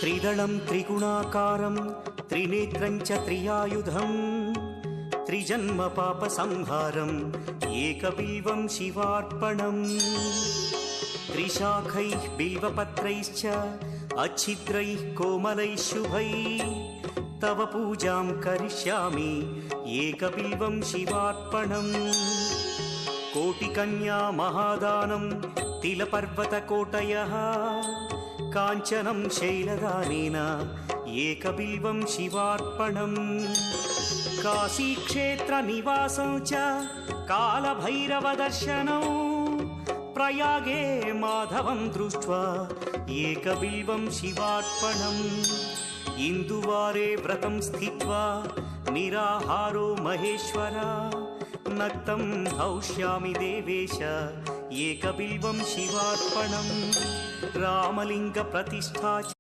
त्रिदलं त्रिगुणाकारं त्रिनेत्रं च त्रियायुधं त्रिजन्म पापसंहारम् एकबिल्वं शिवार्पणम् त्रिशाखैः बिल्वपत्रैश्च अच्छिद्रैः कोमलैः शुभैः तव पूजां करिष्यामि एकबिल्वं शिवार्पणम् कोटिकन्या महादानं तिलपर्वतकोटयः काञ्चनं शैलदानेन एकबिल्वं शिवार्पणम् काशीक्षेत्रनिवासं च कालभैरवदर्शनौ प्रयागे माधवं दृष्ट्वा एकबिल्वं शिवार्पणम् इन्दुवारे व्रतं स्थित्वा निराहारो महेश्वर नक्तं हौष्यामि देवेश एकबिल्वं शिवार्पणम् रामलिङ्गप्रतिष्ठा च